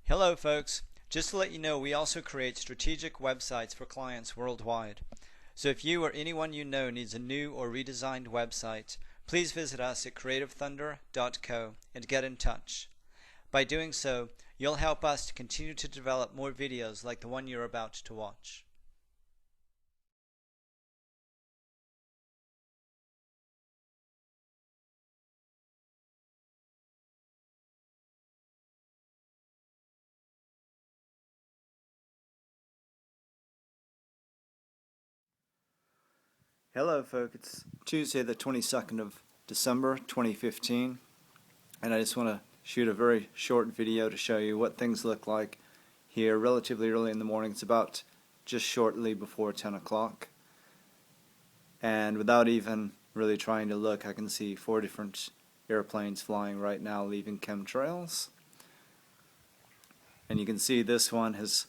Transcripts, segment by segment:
Hello folks, just to let you know we also create strategic websites for clients worldwide. So if you or anyone you know needs a new or redesigned website, please visit us at creativethunder.co and get in touch. By doing so, you'll help us to continue to develop more videos like the one you're about to watch. Hello folks, it's Tuesday the 22nd of December 2015 and I just want to shoot a very short video to show you what things look like here relatively early in the morning. It's about just shortly before 10 o'clock, and without even really trying to look, I can see 4 different airplanes flying right now leaving chemtrails. And you can see this one has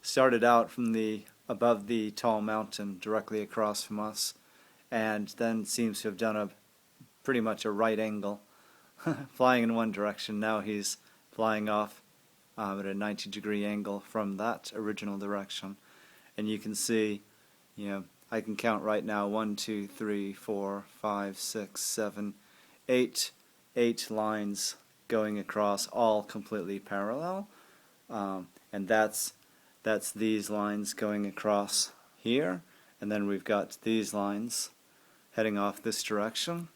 started out from above the tall mountain directly across from us, and then seems to have done pretty much a right angle, flying in one direction. Now he's flying off at a 90-degree angle from that original direction. And you can see, I can count right now 1, 2, 3, 4, 5, 6, 7, 8 lines going across, all completely parallel. And that's these lines going across here, and then we've got these lines heading off this direction,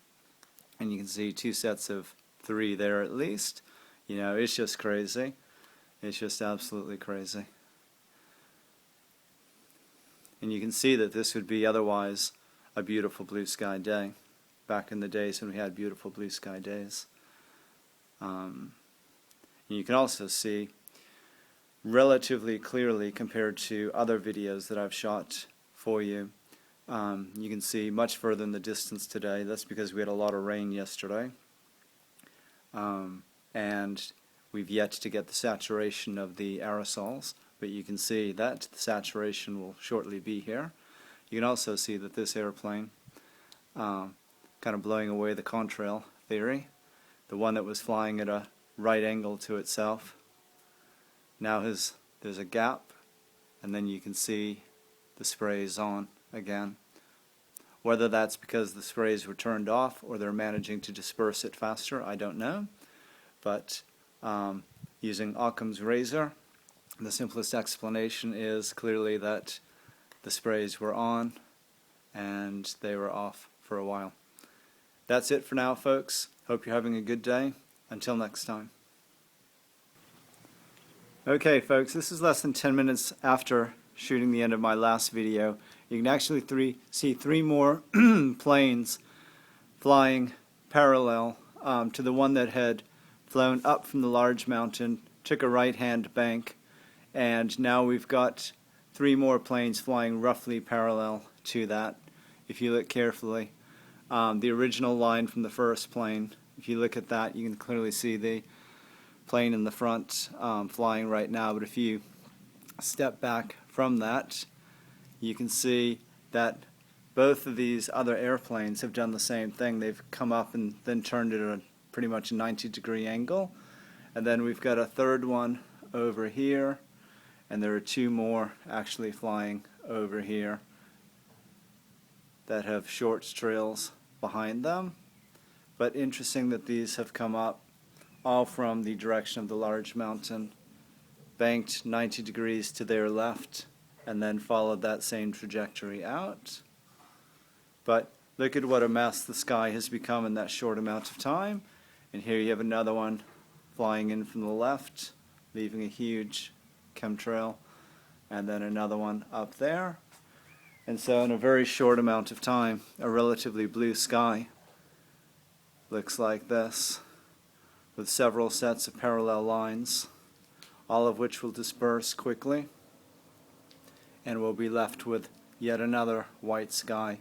and you can see 2 sets of 3 there at least. It's just crazy. It's just absolutely crazy. And you can see that this would be otherwise a beautiful blue sky day, back in the days when we had beautiful blue sky days. You can also see relatively clearly compared to other videos that I've shot for you. You can see much further in the distance today. That's because we had a lot of rain yesterday, and we've yet to get the saturation of the aerosols, but you can see that the saturation will shortly be here. You can also see that this airplane, kind of blowing away the contrail theory, the one that was flying at a right angle to itself, now there's a gap, and then you can see the sprays on again. Whether that's because the sprays were turned off or they're managing to disperse it faster, I don't know. But using Occam's razor, the simplest explanation is clearly that the sprays were on and they were off for a while. That's it for now, folks. Hope you're having a good day. Until next time. Okay folks, this is less than 10 minutes after shooting the end of my last video. You can actually see 3 more planes flying parallel to the one that had flown up from the large mountain, took a right-hand bank, and now we've got 3 more planes flying roughly parallel to that. If you look carefully, the original line from the first plane, if you look at that, you can clearly see the plane in the front flying right now. But if you step back from that, you can see that both of these other airplanes have done the same thing. They've come up and then turned it at pretty much a 90-degree angle. And then we've got a third one over here, and there are 2 more actually flying over here that have short trails behind them. But interesting that these have come up all from the direction of the large mountain, banked 90 degrees to their left, and then followed that same trajectory out. But look at what a mess the sky has become in that short amount of time. And here you have another one flying in from the left, leaving a huge chemtrail, and then another one up there. And so in a very short amount of time, a relatively blue sky looks like this, with several sets of parallel lines, all of which will disperse quickly, and we'll be left with yet another white sky,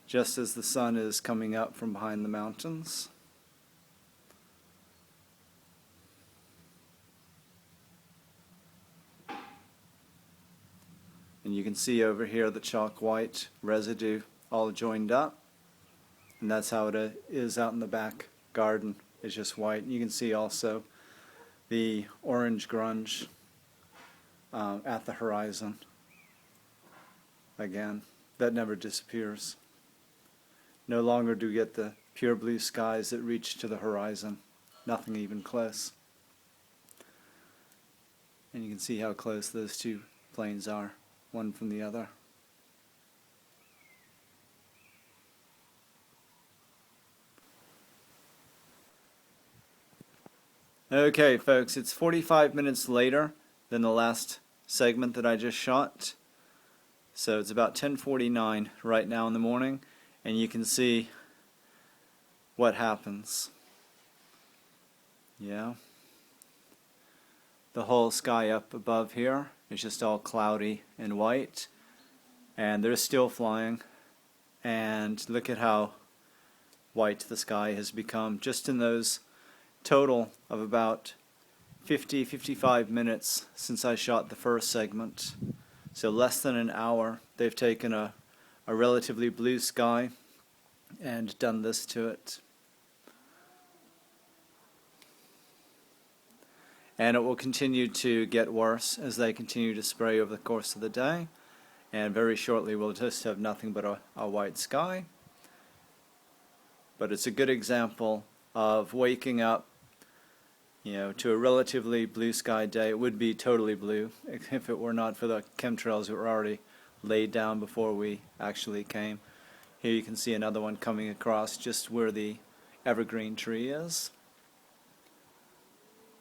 just as the sun is coming up from behind the mountains. And you can see over here the chalk white residue all joined up, and that's how it is out in the back garden. It's just white. And you can see also the orange grunge at the horizon. Again, that never disappears. No longer do we get the pure blue skies that reach to the horizon. Nothing even close. And you can see how close those two planes are, one from the other. Okay, folks, it's 45 minutes later than the last segment that I just shot. So it's about 10:49 right now in the morning, and you can see what happens. Yeah. The whole sky up above here is just all cloudy and white, and they're still flying. And look at how white the sky has become just in those total of about 55 minutes since I shot the first segment. So less than an hour, they've taken a relatively blue sky and done this to it. And it will continue to get worse as they continue to spray over the course of the day. And very shortly we'll just have nothing but a white sky. But it's a good example of waking up, to a relatively blue sky day. It would be totally blue if it were not for the chemtrails that were already laid down before we actually came. Here you can see another one coming across just where the evergreen tree is,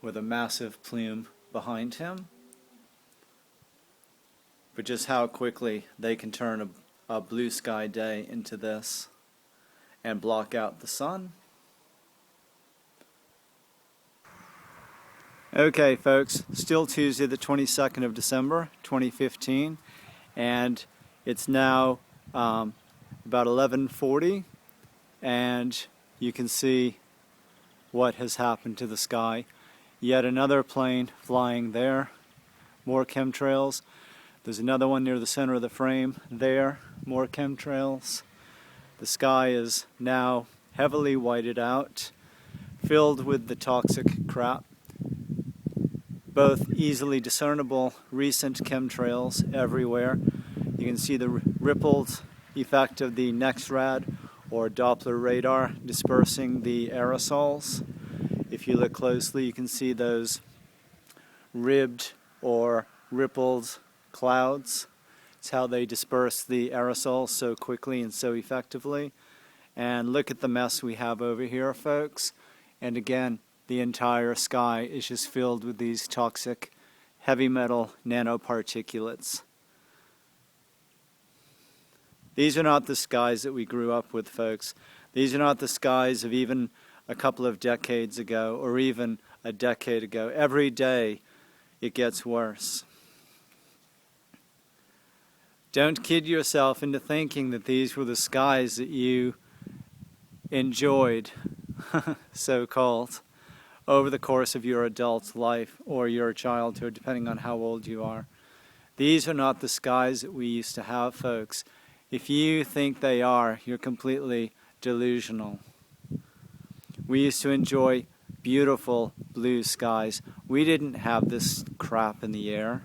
with a massive plume behind him. But just how quickly they can turn a blue sky day into this and block out the sun. Okay, folks, still Tuesday the 22nd of December 2015, and it's now about 11:40, and you can see what has happened to the sky. Yet another plane flying there, more chemtrails. There's another one near the center of the frame there, more chemtrails. The sky is now heavily whited out, filled with the toxic crap. Both easily discernible recent chemtrails everywhere. You can see the rippled effect of the NEXRAD or Doppler radar dispersing the aerosols. If you look closely, you can see those ribbed or rippled clouds. It's how they disperse the aerosols so quickly and so effectively. And look at the mess we have over here, folks. And again, the entire sky is just filled with these toxic heavy metal nanoparticulates. These are not the skies that we grew up with, folks. These are not the skies of even a couple of decades ago or even a decade ago. Every day it gets worse. Don't kid yourself into thinking that these were the skies that you enjoyed, so-called, over the course of your adult life or your childhood, depending on how old you are. These are not the skies that we used to have, folks. If you think they are, you're completely delusional. We used to enjoy beautiful blue skies. We didn't have this crap in the air.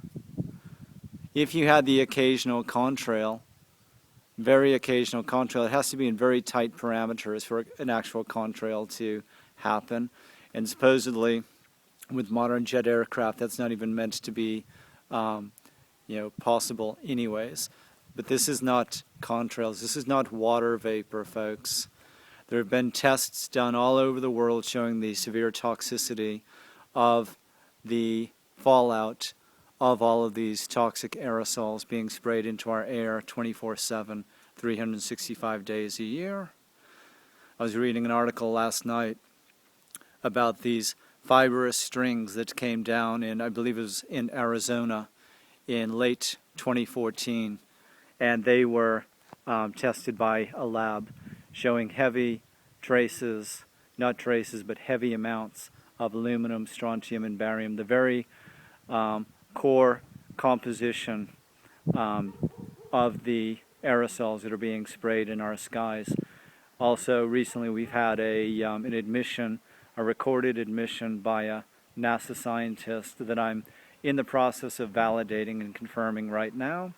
If you had the occasional contrail, very occasional contrail, it has to be in very tight parameters for an actual contrail to happen. And supposedly, with modern jet aircraft, that's not even meant to be, possible anyways. But this is not contrails. This is not water vapor, folks. There have been tests done all over the world showing the severe toxicity of the fallout of all of these toxic aerosols being sprayed into our air 24/7, 365 days a year. I was reading an article last night about these fibrous strings that came down in, I believe it was in Arizona, in late 2014, and they were tested by a lab showing heavy traces, not traces, but heavy amounts of aluminum, strontium, and barium, the very core composition of the aerosols that are being sprayed in our skies. Also, recently we've had an admission, a recorded admission by a NASA scientist that I'm in the process of validating and confirming right now.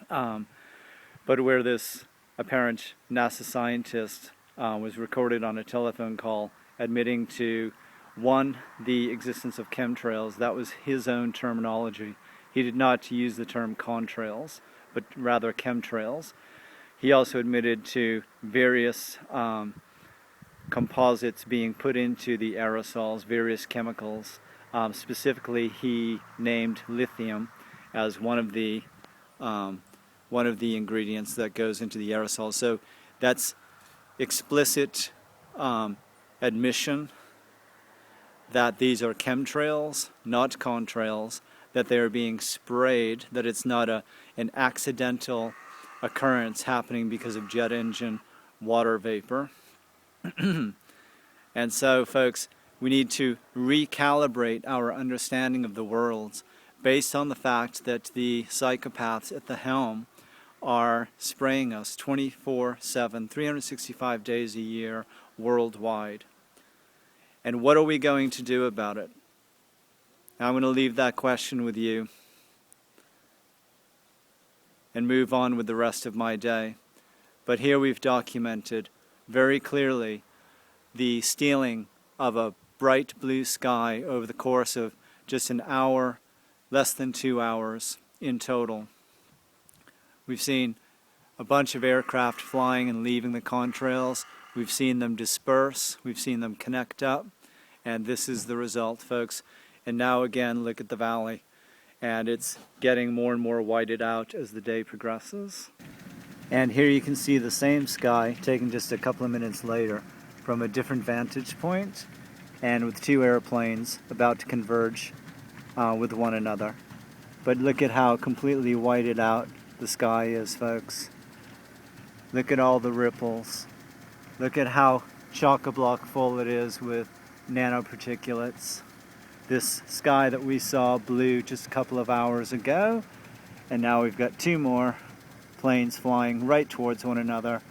But where this apparent NASA scientist was recorded on a telephone call admitting to, one, the existence of chemtrails. That was his own terminology. He did not use the term contrails, but rather chemtrails. He also admitted to various composites being put into the aerosols, various chemicals. Specifically, he named lithium as one of the ingredients that goes into the aerosol. So that's explicit admission that these are chemtrails, not contrails, that they are being sprayed, that it's not an accidental occurrence happening because of jet engine water vapor. And so, folks, we need to recalibrate our understanding of the world based on the fact that the psychopaths at the helm are spraying us 24/7, 365 days a year, worldwide. And what are we going to do about it? I'm going to leave that question with you and move on with the rest of my day. But here we've documented very clearly the stealing of a bright blue sky over the course of just an hour, less than 2 hours in total. We've seen a bunch of aircraft flying and leaving the contrails. We've seen them disperse. We've seen them connect up. And this is the result, folks. And now again, look at the valley. And it's getting more and more whited out as the day progresses. And here you can see the same sky taken just a couple of minutes later from a different vantage point and with two airplanes about to converge with one another. But look at how completely whited out the sky is, folks. Look at all the ripples. Look at how chock-a-block full it is with nanoparticulates. This sky that we saw blue just a couple of hours ago, and now we've got two more planes flying right towards one another.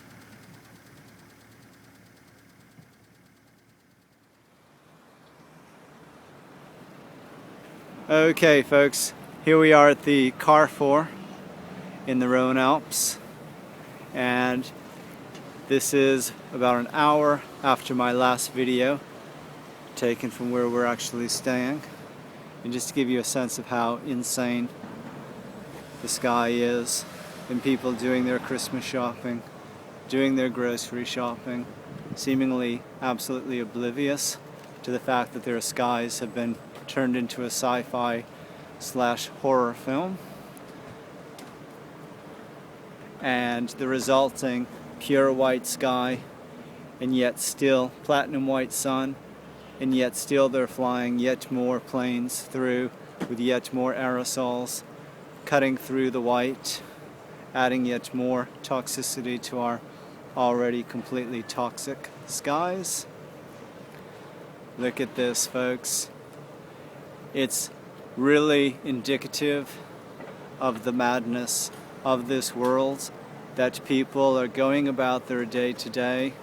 Okay, folks, here we are at the Carrefour in the Rhône-Alpes, and this is about an hour after my last video taken from where we're actually staying. And just to give you a sense of how insane the sky is, and people doing their Christmas shopping, doing their grocery shopping, seemingly absolutely oblivious to the fact that their skies have been turned into a sci-fi / horror film. And the resulting pure white sky, and yet still platinum white sun, and yet still they're flying yet more planes through with yet more aerosols cutting through the white, adding yet more toxicity to our already completely toxic skies. Look at this, folks. It's really indicative of the madness of this world, that people are going about their day to day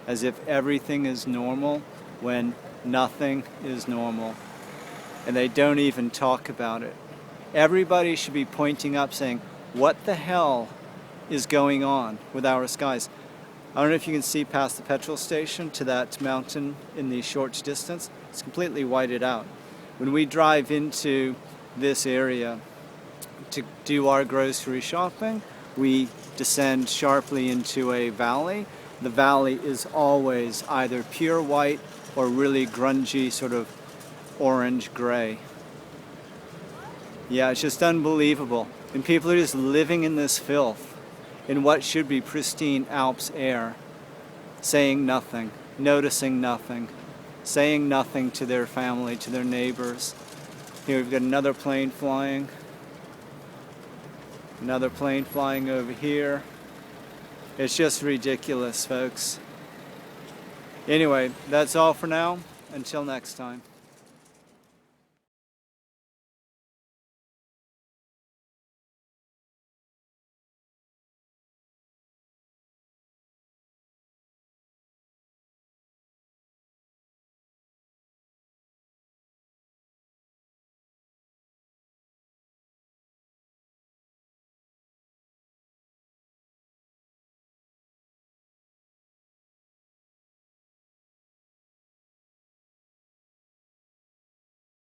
as if everything is normal when nothing is normal, and they don't even talk about it. Everybody should be pointing up saying, what the hell is going on with our skies? I don't know if you can see past the petrol station to that mountain in the short distance. It's completely whited out. When we drive into this area to do our grocery shopping, we descend sharply into a valley. The valley is always either pure white or really grungy, sort of orange-gray. Yeah, it's just unbelievable. And people are just living in this filth, in what should be pristine Alps air, saying nothing, noticing nothing, saying nothing to their family, to their neighbors. Here we've got another plane flying. Another plane flying over here. It's just ridiculous, folks. Anyway, that's all for now. Until next time.